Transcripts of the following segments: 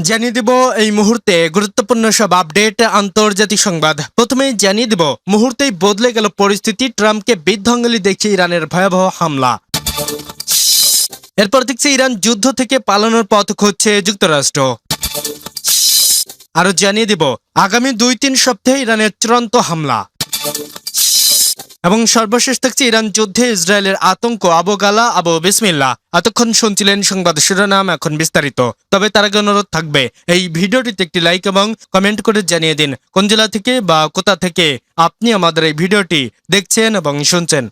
জানিয়ে দেব এই মুহূর্তে গুরুত্বপূর্ণ সব আপডেট আন্তর্জাতিক সংবাদ। প্রথমেই জানিয়ে দেব মুহূর্তেই বদলে গেল পরিস্থিতি, ট্রাম্পকে বিধ্বংসী দেখিয়ে ইরানের ভয়াবহ হামলা। এরপর দেখছি ইরান যুদ্ধ থেকে পালানোর পথ খুঁজছে যুক্তরাষ্ট্র। আরো জানিয়ে দেব আগামী 2-3 সপ্তাহে ইরানের চূড়ান্ত হামলা। এবং সর্বশেষ থাকছে ইরান যুদ্ধে ইসরায়েলের আতঙ্ক, আবু গালা আবু বিসমিল্লাহ। এতক্ষণ শুনছিলেন সংবাদ শিরোনাম, এখন বিস্তারিত। তবে তার আগে অনুরোধ থাকবে এই ভিডিওটিতে একটি লাইক এবং কমেন্ট করে জানিয়ে দিন কোন জেলা থেকে বা কোথা থেকে আপনি আমাদের এই ভিডিওটি দেখছেন এবং শুনছেন।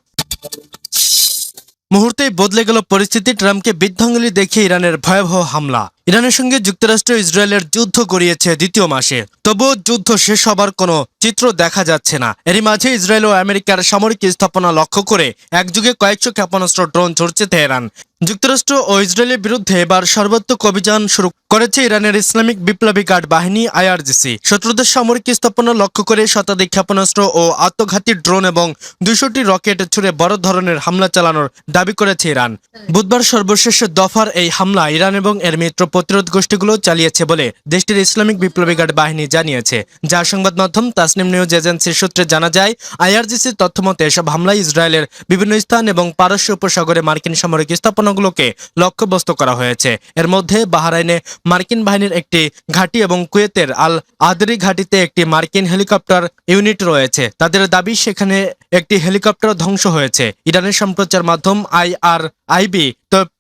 মুহূর্তেই বদলে গেল পরিস্থিতি, ট্রাম্পকে বিধ্বংসী দেখিয়ে ইরানের ভয়াবহ হামলা। ইরানের সঙ্গে যুক্তরাষ্ট্র ইসরায়েলের যুদ্ধ গড়িয়েছে 2য় মাসে, তবুও যুদ্ধ শেষ হবার কোনো চিত্র দেখা যাচ্ছে না। এরই মাঝে ইসরায়েল ও আমেরিকার সামরিক স্থাপনা লক্ষ্য করে একযুগে কয়েকশো ক্ষেপণাস্ত্র ড্রোন ছড়ছে তেহরান। যুক্তরাষ্ট্র ও ইসরায়েলের বিরুদ্ধে এবার সর্বাত্মক অভিযান শুরু করেছে ইরানের ইসলামিক বিপ্লবী গার্ড বাহিনী IRGC। শত্রুদের সামরিক স্থাপনা লক্ষ্য করে শতাধিক ক্ষেপণাস্ত্র ও আত্মঘাতী ড্রোন এবং 200টি রকেট ছুড়ে বড় ধরনের হামলা চালানোর দাবি করেছে ইরান। বুধবার সর্বশেষ দফার এই হামলা ইরান এবং এর মিত্র প্রতিরোধ গোষ্ঠীগুলো চালিয়েছে বলে দেশটির ইসলামিক বিপ্লবী গার্ড বাহিনী জানিয়েছে। যা সংবাদ মাধ্যম তাসনিম নিউজ এজেন্সির সূত্রে জানা যায়, IRGCর তথ্যমতে এসব হামলায় ইসরায়েলের বিভিন্ন স্থান এবং পারস্য উপসাগরে মার্কিন সামরিক স্থাপনাগুলোকে লক্ষ্যবস্তু করা হয়েছে। এর মধ্যে বাহরাইনে মার্কিন বাহিনীর একটি ঘাঁটি এবং কুয়েতের আল আদরি ঘাঁটিতে একটি মার্কিন হেলিকপ্টার ইউনিট রয়েছে। তাদের দাবি সেখানে একটি হেলিকপ্টার ধ্বংস হয়েছে। ইরানের সম্প্রচার মাধ্যম IRIB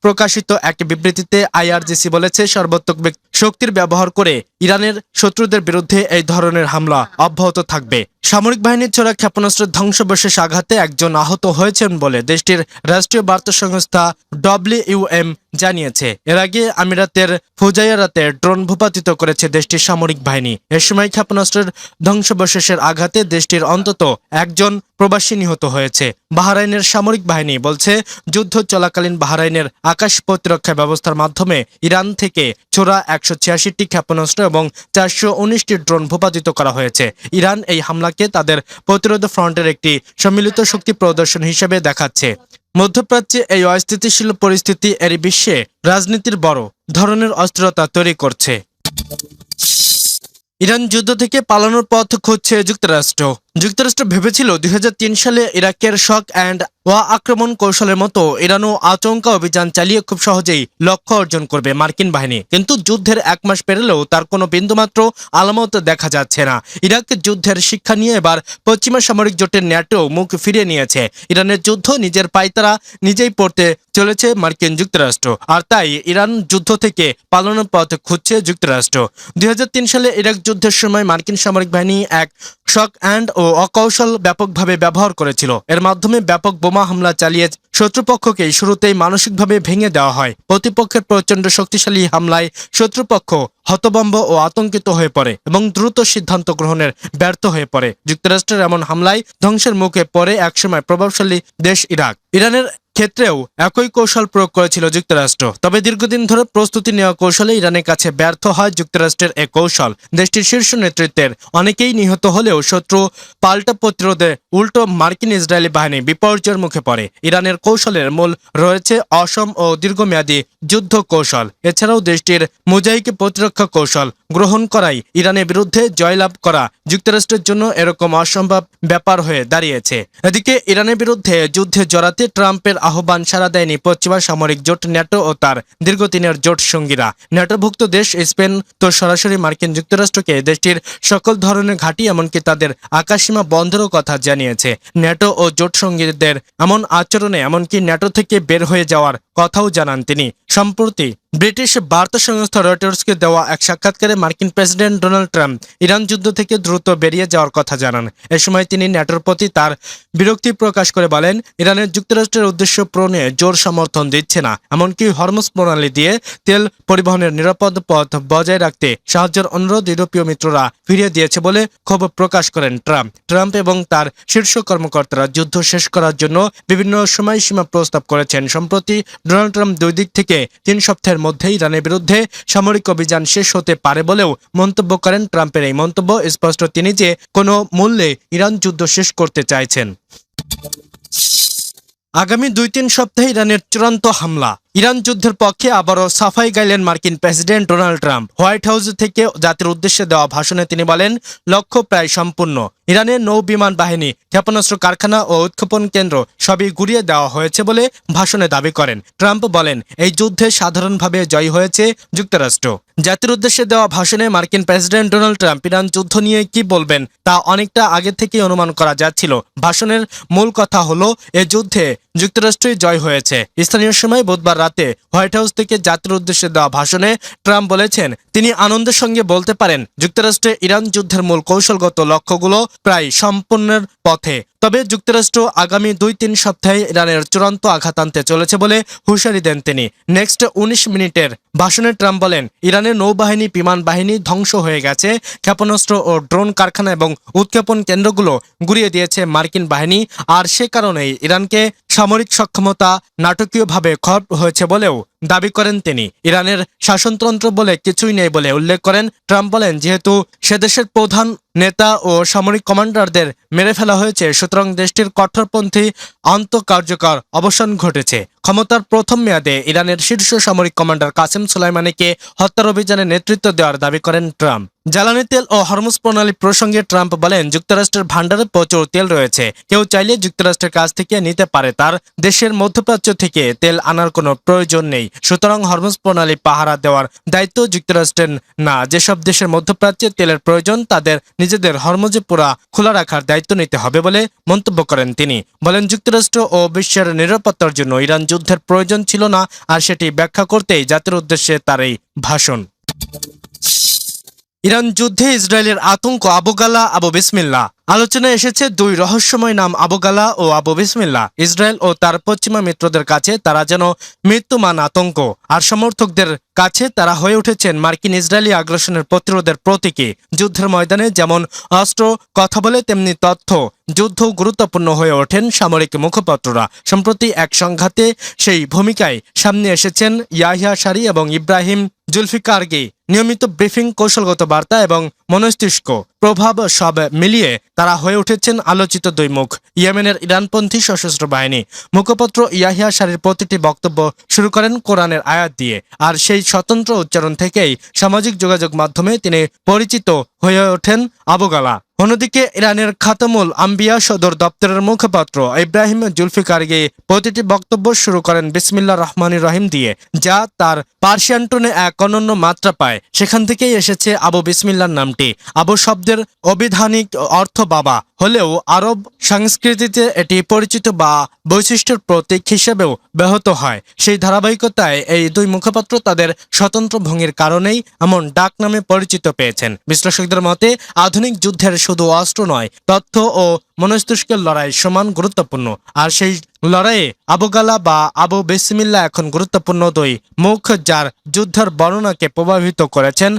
প্রকাশিত একটি বিবৃতিতে IRGC বলেছে, সর্বাত্মক শক্তির ব্যবহার করে ইরানের শত্রুদের বিরুদ্ধে এই ধরনের হামলা অব্যাহত থাকবে। সামরিক বাহিনীর ছোড়া ক্ষেপণাস্ত্রের ধ্বংসবশেষ আঘাতে একজন আহত হয়েছেন বলে দেশটির রাষ্ট্রীয় বার্তা সংস্থা WUM জানিয়েছে। এর আগে আমিরাতের ফুজাইরাতে ড্রোন ভূপাতিত করেছে দেশটির সামরিক বাহিনী। এ সময় ক্ষেপণাস্ত্রের ধ্বংসবশেষের আঘাতে দেশটির অন্তত একজন প্রবাসী নিহত হয়েছে। বাহরাইনের সামরিক বাহিনী বলছে, যুদ্ধ চলাকালীন বাহরাইনের আকাশ প্রতিরক্ষা ব্যবস্থার মাধ্যমে ইরান থেকে ছোড়া 186টি ক্ষেপণাস্ত্র এবং 419টি ড্রোন ভূপাতিত করা হয়েছে। ইরান এই হামলাকে তাদের প্রতিরোধ ফ্রন্টের একটি সম্মিলিত শক্তি প্রদর্শন হিসেবে দেখাচ্ছে। মধ্যপ্রাচ্যে এই অস্থিতিশীল পরিস্থিতি এর বিশ্বে রাজনীতির বড় ধরনের অস্থিরতা তৈরি করছে। ইরান যুদ্ধ থেকে পালানোর পথ খুঁজছে যুক্তরাষ্ট্র। যুক্তরাষ্ট্র ভেবেছিল 2003 সালে ইরাকের শক অ্যান্ড ওয়া আক্রমণ কৌশলের মতো ইরানও আচমকা অভিযান চালিয়ে খুব সহজেই লক্ষ্য অর্জন করবে মার্কিন বাহিনী। কিন্তু যুদ্ধের 1 মাস পেরোলেও তার কোনো বিন্দুমাত্র আলামত দেখা যাচ্ছে না। ইরাক যুদ্ধের শিক্ষা নিয়ে এবার পশ্চিমা সামরিক জোটের ন্যাটো মুখ ফিরিয়ে নিয়েছে। ইরানের যুদ্ধ নিজের পায়তারা নিজেই পড়তে চলেছে মার্কিন যুক্তরাষ্ট্র, আর তাই ইরান যুদ্ধ থেকে পালানোর পথ খুঁজছে যুক্তরাষ্ট্র। 2003 সালে ইরাক যুদ্ধের সময় মার্কিন সামরিক বাহিনী এক শক অ্যান্ড ও অকৌশল ব্যাপকভাবে ব্যবহার করেছিল। এর মাধ্যমে ব্যাপক বোমা হামলা চালিয়ে শত্রুপক্ষকে শুরুতেই মানসিকভাবে ভেঙে দেওয়া হয়। প্রতিপক্ষের প্রচণ্ড শক্তিশালী হামলায় শত্রুপক্ষ হতভম্ব ও আতঙ্কিত হয়ে পড়ে এবং দ্রুত সিদ্ধান্ত গ্রহণের ব্যর্থ হয়ে পড়ে। যুক্তরাষ্ট্রের এমন হামলায় ধ্বংসের মুখে পড়ে একসময় প্রভাবশালী দেশ ইরাক। ইরানের ক্ষেত্রেও একই কৌশল প্রয়োগ করেছিল যুক্তরাষ্ট্র, তবে দীর্ঘদিন ধরে প্রস্তুতি নেওয়া কৌশলে ইরানের কাছে ব্যর্থ হয় যুক্তরাষ্ট্রের এ কৌশল। দেশটির শীর্ষ নেতৃত্বের অনেকেই নিহত হলেও শত্রু পাল্টা প্রতিরোধে উল্টো মার্কিন ইসরায়েলি বাহিনী বিপর্যয়ের মুখে পড়ে। ইরানের কৌশলের মূল রয়েছে অসম ও দীর্ঘমেয়াদী যুদ্ধ কৌশল। এছাড়াও দেশটির মোজাইক প্রতিরক্ষা কৌশল গ্রহণ করাই ইরানের বিরুদ্ধে জয়লাভ করা যুক্তরাষ্ট্রের জন্য এরকম অসম্ভব ব্যাপার হয়ে দাঁড়িয়েছে। এদিকে ইরানের বিরুদ্ধে যুদ্ধে জড়াতে ট্রাম্পের আহ্বান সাড়া দেয়নি পশ্চিমা সামরিক জোট ন্যাটো ও তার দীর্ঘদিনের জোট সঙ্গীরা। ন্যাটোভুক্ত দেশ স্পেন তো সরাসরি মার্কিন যুক্তরাষ্ট্রকে দেশটির সকল ধরনের ঘাঁটি এমনকি তাদের আকাশসীমা বন্ধেরও কথা জানিয়েছে। ন্যাটো ও জোট সঙ্গীদের এমন আচরণে এমনকি ন্যাটো থেকে বের হয়ে যাওয়ার কথাও জানান তিনি। সম্প্রতি ব্রিটিশ বার্তা সংস্থা রয়টার্সকে দেওয়া এক সাক্ষাৎকারে মার্কিন প্রেসিডেন্ট ডোনাল্ড ট্রাম্প ইরান যুদ্ধ থেকে দ্রুত বেরিয়ে যাওয়ার কথা জানান। এ সময় তিনি ন্যাটোর প্রতি তার বিরক্তি প্রকাশ করে বলেন, ইরানের যুক্তরাষ্ট্রের উদ্দেশ্য পূরণে জোর সমর্থন দিচ্ছে না, এমনকি হরমুজ প্রণালী দিয়ে তেল পরিবহনের নিরাপদ পথ বজায় রাখতে সাহায্যের অনুরোধ ইউরোপীয় মিত্ররা ফিরিয়ে দিয়েছে বলে ক্ষোভ প্রকাশ করেন ট্রাম্প এবং তার শীর্ষ কর্মকর্তারা যুদ্ধ শেষ করার জন্য বিভিন্ন সময়সীমা প্রস্তাব করেছেন। সম্প্রতি ডোনাল্ড ট্রাম্প 2 দিক থেকে 3 সপ্তাহের মধ্যে ইরানের বিরুদ্ধে সামরিক অভিযান শেষ হতে পারে বলেও মন্তব্য করেন। ট্রাম্পের এই মন্তব্য স্পষ্ট তিনি যে কোনো মূল্যে ইরান যুদ্ধ শেষ করতে চাইছেন। আগামী 2-3 সপ্তাহে ইরানের চূড়ান্ত হামলা। ইরান যুদ্ধের পক্ষে আবারও সাফাই গাইলেন মার্কিন president Donald Trump. White house থেকে জাতির উদ্দেশ্যে দেওয়া ভাষণে তিনি বলেন, লক্ষ্য প্রায় সম্পূর্ণ। ইরানের নৌ বিমান বাহিনী, ক্ষেপণাস্ত্র কারখানা ও উৎক্ষেপণ কেন্দ্র সবই গুড়িয়ে দেওয়া হয়েছে বলে ভাষণে দাবি করেন। ট্রাম্প বলেন, এই যুদ্ধে সাধারণভাবে জয়ী হয়েছে যুক্তরাষ্ট্র। জাতির উদ্দেশ্যে দেওয়া ভাষণে মার্কিন প্রেসিডেন্ট ডোনাল্ড ট্রাম্প ইরান যুদ্ধ নিয়ে কি বলবেন তা অনেকটা আগে থেকেই অনুমান করা যাচ্ছিল। ভাষণের মূল কথা হলো, এ যুদ্ধে যুক্তরাষ্ট্রই জয় হয়েছে। স্থানীয় সময় বুধবার রাতে হোয়াইট হাউস থেকে জাতির উদ্দেশ্যে দেওয়া ভাষণে ট্রাম্প বলেছেন, তিনি আনন্দের সঙ্গে বলতে পারেন, যুক্তরাষ্ট্রে ইরান যুদ্ধের মূল কৌশলগত লক্ষ্যগুলো প্রায় সম্পূর্ণের পথে। তবে যুক্তরাষ্ট্র আগামী 2-3 সপ্তাহে ইরানের চূড়ান্ত আঘাত আনতে চলেছে বলে হুঁশিয়ারি দেন তিনি। নেক্সট 19 মিনিটের ভাষণে ট্রাম্প বলেন, ইরানের নৌবাহিনী, বিমান বাহিনী ধ্বংস হয়ে গেছে, ক্ষেপণাস্ত্র ও ড্রোন কারখানা এবং উৎক্ষেপণ কেন্দ্রগুলো গুড়িয়ে দিয়েছে মার্কিন বাহিনী, আর সে কারণেই ইরানকে সামরিক সক্ষমতা নাটকীয়ভাবে ক্ষত হয়েছে বলেও দাবি করেন তিনি। ইরানের শাসনতন্ত্র বলে কিছুই নেই বলে উল্লেখ করেন ট্রাম্প। বলেন, যেহেতু সে দেশের প্রধান নেতা ও সামরিক কমান্ডারদের মেরে ফেলা হয়েছে, সুতরাং দেশটির কঠোরপন্থী আন্তঃকার্যকর অবসান ঘটেছে। ক্ষমতার প্রথম মেয়াদে ইরানের শীর্ষ সামরিক কমান্ডার কাসেম সুলাইমানিকে হত্যার অভিযানে নেতৃত্ব দেওয়ার দাবি করেন ট্রাম্প। জ্বালানি তেল ও হরমুজ প্রণালী প্রসঙ্গে ট্রাম্প বলেন, যুক্তরাষ্ট্রের ভান্ডারে প্রচুর তেল রয়েছে, কেউ চাইলে যুক্তরাষ্ট্রের কাছ থেকে নিতে পারে। তার দেশের মধ্যপ্রাচ্য থেকে তেল আনার কোনো প্রয়োজন নেই। সুতরাং হরমুজ প্রণালী পাহারা দেওয়ার দায়িত্ব যুক্তরাষ্ট্রের না। যেসব দেশের মধ্যপ্রাচ্যে তেলের প্রয়োজন, তাদের নিজেদের হরমুজে পুরা খোলা রাখার দায়িত্ব নিতে হবে বলে মন্তব্য করেন তিনি। বলেন, যুক্তরাষ্ট্র ও বিশ্বের নিরাপত্তার জন্য ইরান যুদ্ধের প্রয়োজন ছিল না, আর সেটি ব্যাখ্যা করতেই জাতির উদ্দেশ্যে তার এই ভাষণ। ইরান যুদ্ধে ইসরায়েলের আতঙ্ক, আবু গালা, আবু বিসমিল্লাহ। আলোচনায় এসেছে দুই রহস্যময় নাম, আবু গালা ও আবু বিসমিল্লাহ। ইসরায়েল ও তার পশ্চিমা মিত্রদের কাছে তারা যেন মৃত্যুমান আতঙ্ক, আর সমর্থকদের কাছে তারা হয়ে উঠেছেন মার্কিন ইসরায়েলি আগ্রাসনের প্রতিরোধের প্রতীকী। যুদ্ধের ময়দানে যেমন অস্ত্র কথা বলে, তেমনি তথ্য যুদ্ধ গুরুত্বপূর্ণ হয়ে ওঠেন সামরিক মুখপাত্ররা। সম্প্রতি এক সংঘাতে সেই ভূমিকায় সামনে এসেছেন ইয়াহিয়া সারি এবং ইব্রাহিম জুলফিকারগি। নিয়মিত ব্রিফিং, কৌশলগত বার্তা এবং মনস্তিষ্ক প্রভাব সব মিলিয়ে তারা হয়ে উঠেছেন আলোচিত দুই মুখ। ইয়েমেনের ইরানপন্থী সশস্ত্র বাহিনী মুখপাত্র ইয়াহিয়া সারির প্রতিটি বক্তব্য শুরু করেন কোরআনের আয়াত দিয়ে, আর সেই স্বতন্ত্র উচ্চারণ থেকেই সামাজিক যোগাযোগ মাধ্যমে তিনি পরিচিত হয়ে ওঠেন আবু গালা। অন্যদিকে ইরানের খাতামুল আম্বিয়া সদর দপ্তরের মুখপাত্র ইব্রাহিম জুলফিকারগি প্রতিটি বক্তব্য শুরু করেন বিসমিল্লাহ রহমানির রহিম দিয়ে, যা তার পার্সিয়ান টোনে এক অনন্য মাত্রা পায়। সেখান থেকেই এসেছে আবু বিসমিল্লাহর নামটি। আবু শব্দের অবিধানিক অর্থ বাবা হলেও আরব সংস্কৃতিতে এটি পরিচিত বা বৈশিষ্ট্যের প্রতীক হিসেবেও ব্যাহত হয়। সেই ধারাবাহিকতায় এই দুই মুখপাত্র তাদের স্বতন্ত্র ভঙ্গির কারণেই এমন ডাক নামে পরিচিত পেয়েছেন। বিশ্লেষকদের মতে, আধুনিক যুদ্ধের শুধু অস্ত্র নয়, তথ্য ও মনস্তিষ্কের লড়াই সমান গুরুত্বপূর্ণ। আর সেই লড়াইয়ে আবু গালা বা আবু বিসমিল্লাহ এখন গুরুত্বপূর্ণ দুই মুখ, যার যুদ্ধের বর্ণনাকে প্রভাবিত করেছেন।